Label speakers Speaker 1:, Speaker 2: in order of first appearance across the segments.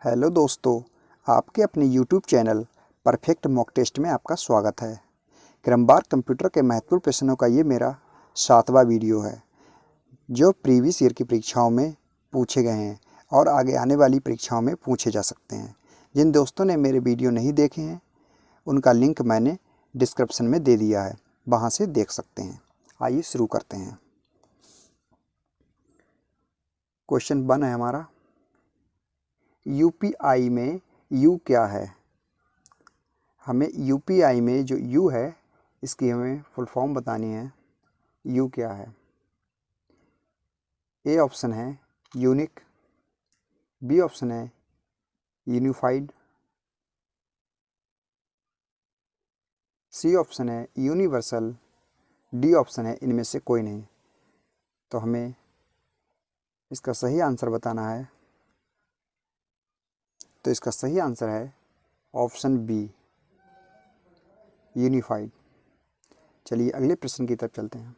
Speaker 1: Hello दोस्तों, आपके अपने YouTube channel perfect mock test में आपका स्वागत है। क्रमवार कंप्यूटर के महत्वपूर्ण प्रश्नों का ये मेरा 7वां वीडियो है, जो प्रीवियस ईयर की परीक्षाओं में पूछे गए हैं और आगे आने वाली परीक्षाओं में पूछे जा सकते हैं। जिन दोस्तों ने मेरे वीडियो नहीं देखे हैं, उनका लिंक मैंने डिस्क्रिप्शन में दे दिया है, वहाँ से देख सकते हैं। आइए शुरू करते हैं। क्वेश्चन 1 है हमारा, यूपीआई में यू क्या है। हमें यूपीआई में जो यू है, इसकी हमें फुल फॉर्म बतानी है। यू क्या है? ए ऑप्शन है यूनिक, बी ऑप्शन है यूनिफाइड, सी ऑप्शन है यूनिवर्सल, डी ऑप्शन है इनमें से कोई नहीं। तो हमें इसका सही आंसर बताना है। तो इसका सही आंसर है ऑप्शन बी, यूनिफाइड। चलिए अगले प्रश्न की तरफ चलते हैं।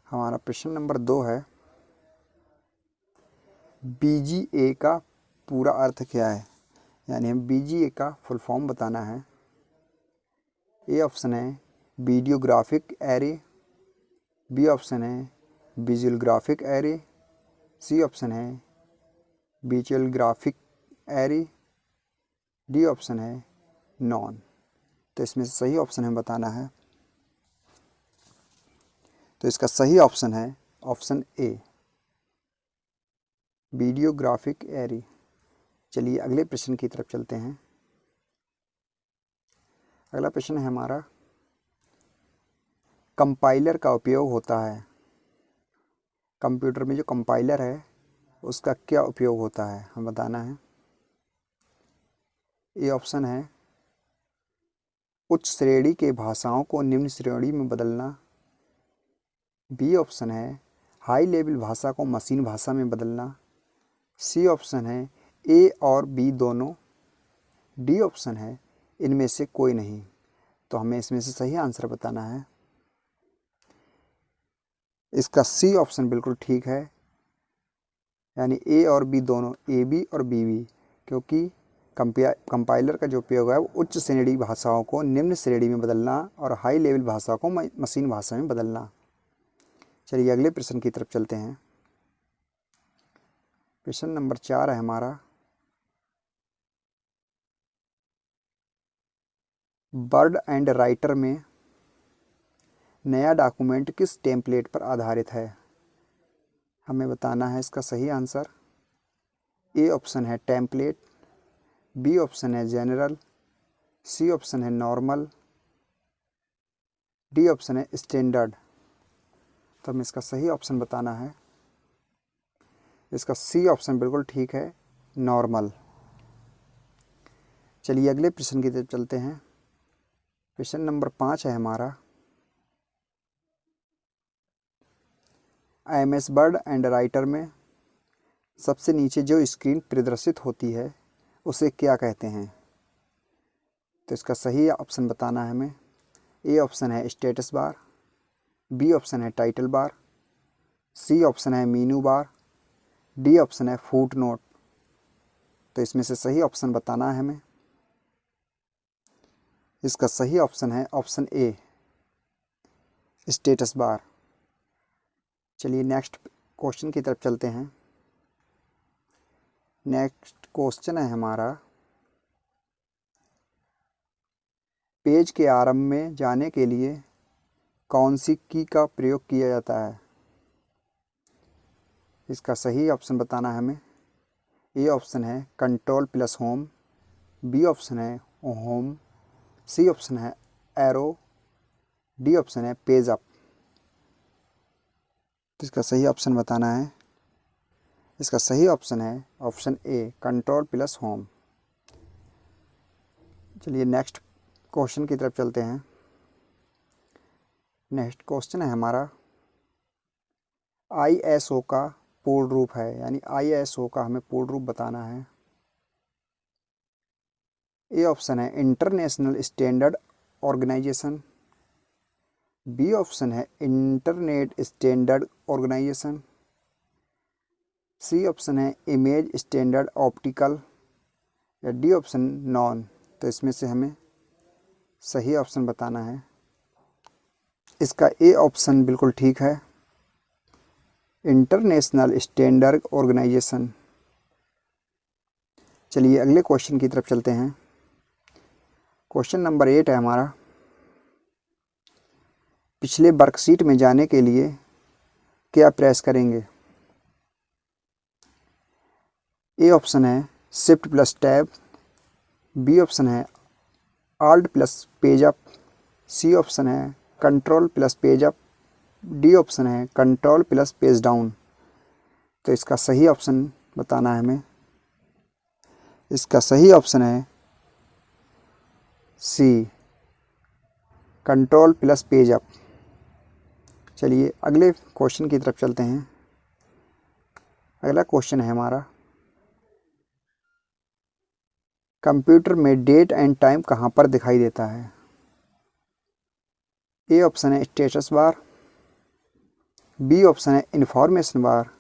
Speaker 1: हमारा प्रश्न नंबर 2 है, बीजीए का पूरा अर्थ क्या है। यानी हम बीजीए का फुल फॉर्म बताना है। ए ऑप्शन है वीडियोग्राफिक एरे, बी ऑप्शन है visual graphic array, C option है visual graphic array, D option है नॉन। तो इसमें से सही ऑप्शन हमें बताना है। तो इसका सही ऑप्शन है ऑप्शन ए, वीडियोग्राफिक एरे। चलिए अगले प्रश्न की तरफ चलते हैं। अगला प्रश्न है हमारा, कंपाइलर का उपयोग होता है। कंप्यूटर में जो कंपाइलर है उसका क्या उपयोग होता है, हमें बताना है। ए ऑप्शन है उच्च श्रेणी के भाषाओं को निम्न श्रेणी में बदलना, बी ऑप्शन है हाई लेवल भाषा को मशीन भाषा में बदलना, सी ऑप्शन है ए और बी दोनों, डी ऑप्शन है इनमें से कोई नहीं। तो हमें इसमें से सही आंसर बताना है। इसका सी ऑप्शन बिल्कुल ठीक है, यानी ए और बी दोनों, ए बी और बी बी, क्योंकि कंपाइलर का जो उपयोग है वो उच्च श्रेणी भाषाओं को निम्न श्रेणी में बदलना और हाई लेवल भाषा को मशीन भाषा में बदलना। चलिए अगले प्रश्न की तरफ चलते हैं। प्रश्न नंबर 4 है हमारा, वर्ड एंड राइटर में नया डॉक्यूमेंट किस टेम्पलेट पर आधारित है। हमें बताना है इसका सही आंसर। ए ऑप्शन है टेम्पलेट, बी ऑप्शन है जनरल, सी ऑप्शन है नॉर्मल, डी ऑप्शन है स्टैंडर्ड। तो हमें इसका सही ऑप्शन बताना है। इसका सी ऑप्शन बिल्कुल ठीक है, नॉर्मल। चलिए अगले प्रश्न की तरफ चलते हैं। प्रश्न नंबर 5 है हमारा, एमएस वर्ड एंड राइटर में सबसे नीचे जो स्क्रीन प्रदर्शित होती है उसे क्या कहते हैं। तो इसका सही ऑप्शन बताना है हमें। ए ऑप्शन है स्टेटस बार, बी ऑप्शन है टाइटल बार, सी ऑप्शन है मीनू बार, डी ऑप्शन है फुट नोट। तो इसमें से सही ऑप्शन बताना है हमें। इसका सही ऑप्शन है ऑप्शन ए, स्टेटस बार। चलिए नेक्स्ट क्वेश्चन की तरफ चलते हैं। नेक्स्ट क्वेश्चन है हमारा, पेज के आरंभ में जाने के लिए कौन सी की का प्रयोग किया जाता है। इसका सही ऑप्शन बताना है हमें। ए ऑप्शन है control plus home, B option है होम, सी ऑप्शन है एरो, डी ऑप्शन है पेज अप। तो इसका सही ऑप्शन बताना है। इसका सही ऑप्शन है option A, control plus home. चलिए नेक्स्ट क्वेश्चन की तरफ चलते हैं। नेक्स्ट क्वेश्चन है हमारा, आईएसओ का पूर्ण रूप है, यानी आईएसओ का हमें पूर्ण रूप बताना है। ए ऑप्शन है international standard organization, B option है internet standard organization, C option है इमेज स्टैंडर्ड ऑप्टिकल, या डी ऑप्शन नॉन। तो इसमें से हमें सही ऑप्शन बताना है। इसका ए ऑप्शन बिल्कुल ठीक है, इंटरनेशनल स्टैंडर्ड ऑर्गेनाइजेशन। चलिए अगले क्वेश्चन की तरफ चलते हैं। क्वेश्चन नंबर 8 है हमारा, पिछले वर्कशीट में जाने के लिए क्या प्रेस करेंगे? ए ऑप्शन है shift plus tab, B option है alt plus page up, C option है control plus page up, D option है कंट्रोल प्लस पेज डाउन। तो इसका सही ऑप्शन बताना है हमें। इसका सही ऑप्शन है सी, कंट्रोल प्लस पेज अप। चलिए अगले क्वेश्चन की तरफ चलते हैं। अगला क्वेश्चन है हमारा, कंप्यूटर में डेट एंड टाइम कहाँ पर दिखाई देता है? ए ऑप्शन है स्टेटस बार, बी ऑप्शन है इंफॉर्मेशन बार,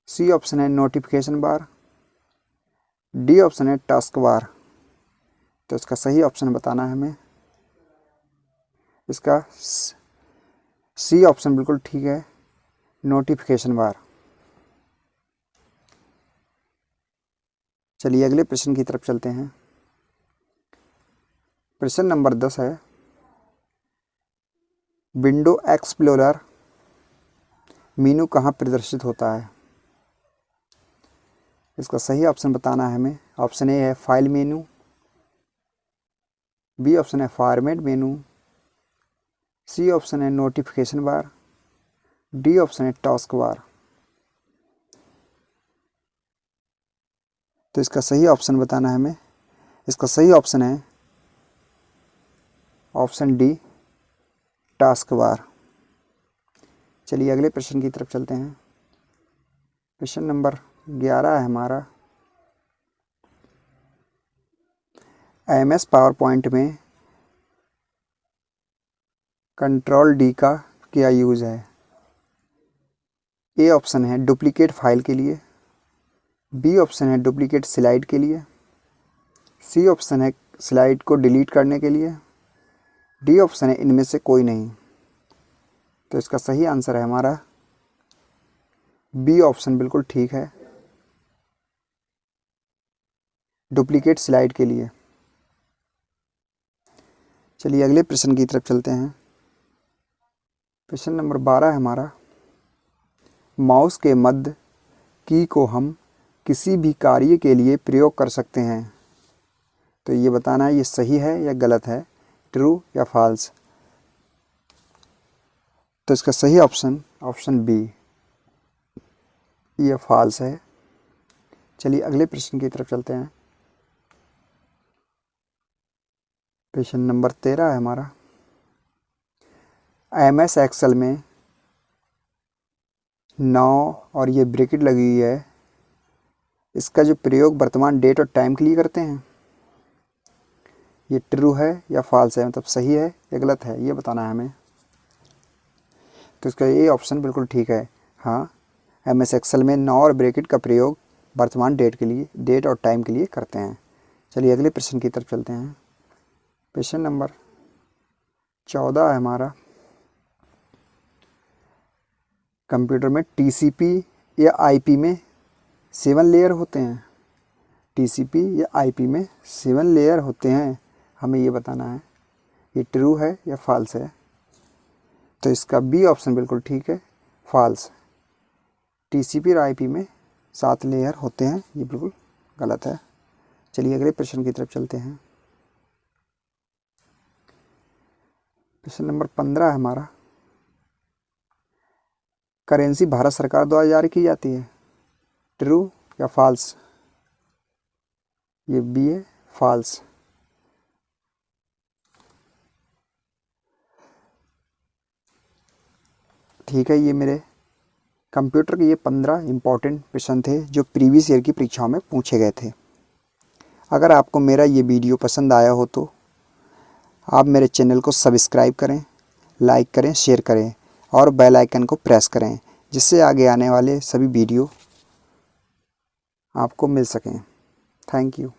Speaker 1: सी ऑप्शन है नोटिफिकेशन बार, डी ऑप्शन है टास्क बार। तो इसका सही ऑप्शन बताना है हमें। इसका सी ऑप्शन बिल्कुल ठीक है, नोटिफिकेशन बार। चलिए अगले प्रश्न की तरफ चलते हैं। प्रश्न नंबर 10 है, विंडो एक्सप्लोरर मेनू कहाँ प्रदर्शित होता है? इसका सही ऑप्शन बताना है हमें। ऑप्शन ए है फाइल मेनू, बी ऑप्शन है फॉर्मेट मेनू, सी ऑप्शन है नोटिफिकेशन बार, डी ऑप्शन है टास्क बार। तो इसका सही ऑप्शन बताना है हमें। इसका सही ऑप्शन है ऑप्शन डी, टास्क बार। चलिए अगले प्रश्न की तरफ चलते हैं। प्रश्न नंबर 11 है हमारा, MS पावर पॉइंट में कंट्रोल डी का क्या यूज़ है? ए ऑप्शन है डुप्लीकेट फाइल के लिए, बी ऑप्शन है डुप्लीकेट स्लाइड के लिए, सी ऑप्शन है स्लाइड को डिलीट करने के लिए, डी ऑप्शन है इनमें से कोई नहीं। तो इसका सही आंसर है हमारा बी ऑप्शन बिल्कुल ठीक है, डुप्लीकेट स्लाइड के लिए। चलिए अगले प्रश्न की तरफ चलते हैं। प्रश्न नंबर 12 है हमारा, माउस के मध्य की को हम किसी भी कार्य के लिए प्रयोग कर सकते हैं। तो ये बताना है ये सही है या गलत है, ट्रू या फॉल्स। तो इसका सही ऑप्शन ऑप्शन बी, ये फॉल्स है। चलिए अगले प्रश्न की तरफ चलते हैं। प्रश्न नंबर 13 है हमारा, MS एक्सेल में 9 और ये ब्रैकेट लगी हुई है, इसका जो प्रयोग वर्तमान डेट और टाइम के लिए करते हैं, ये ट्रू है या फॉल्स है, मतलब सही है या गलत है, ये बताना है हमें। तो इसका ये ऑप्शन बिल्कुल ठीक है, हाँ MS एक्सेल में 9 और ब्रैकेट का प्रयोग वर्तमान डेट के लिए, डेट और टाइम के लिए करते हैं। चलिए अगले प्रश्न की तरफ चलते हैं। प्रश्न नंबर 14 है हमारा, कंप्यूटर में TCP या IP में 7 लेयर होते हैं। TCP या IP में 7 लेयर होते हैं, हमें ये बताना है ये ट्रू है या फॉल्स है। तो इसका बी ऑप्शन बिल्कुल ठीक है, फॉल्स। TCP और IP में 7 लेयर होते हैं, ये बिल्कुल गलत है। चलिए अगले प्रश्न की तरफ चलते हैं। प्रश्न नंबर 15 है हमारा, करेंसी भारत सरकार द्वारा जारी की जाती है, ट्रू या फॉल्स? ये बी है, फॉल्स। ठीक है, ये मेरे कंप्यूटर के ये 15 इम्पॉर्टेंट प्रश्न थे जो प्रीवियस ईयर की परीक्षाओं में पूछे गए थे। अगर आपको मेरा ये वीडियो पसंद आया हो तो आप मेरे चैनल को सब्सक्राइब करें, लाइक करें, शेयर करें और बेल आइकन को प्रेस करें, जिससे आगे आने वाले सभी वीडियो आपको मिल सकें। Thank you.